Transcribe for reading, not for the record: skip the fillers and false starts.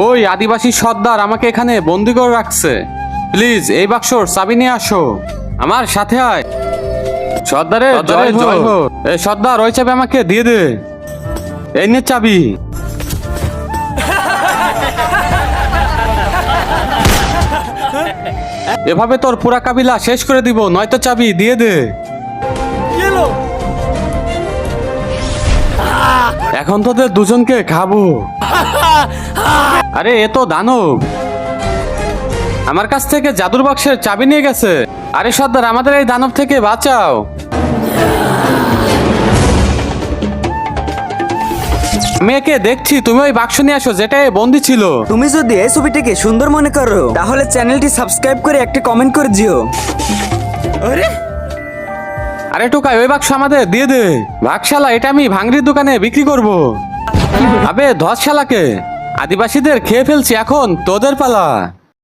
ওই আদিবাসী সর্দার আমাকে এখানে বন্দি করে রাখছে। প্লিজ এই বাক্সর চাবি নিয়ে আসো, আমার সাথে আয়। সর্দারের জয় হোক। এই সর্দার ওই চাবি আমাকে দিয়ে দে। এই নে চাবি। এভাবে তোর পুরা কাবিলা শেষ করে দিব, নয়তো চাবি দিয়ে দে। এখন তোদের দুজনকে খাবো। আরে এ তো দানব, আমার কাছ থেকে জাদুর বাক্সের চাবি নিয়ে গেছে। আরে সর্দার, আমাদের এই দানব থেকে বাঁচাও। মেয়েকে দেখছি, তুমি ওই বাক্স নিয়ে আসো যেটাই বন্দি ছিল। তুমি যদি এই ছবিটিকে সুন্দর মনে করো তাহলে চ্যানেলটি সাবস্ক্রাইব করে একটা কমেন্ট করে দিও। আরে টোকাই, ওই বাক্স আমাদের দিয়ে দে। বাক্সালা, এটা আমি ভাঙড়ির দোকানে বিক্রি করব। আবে ধস শালাকে, আদিবাসীদের খেয়ে ফেলছি, এখন তোদের পালা।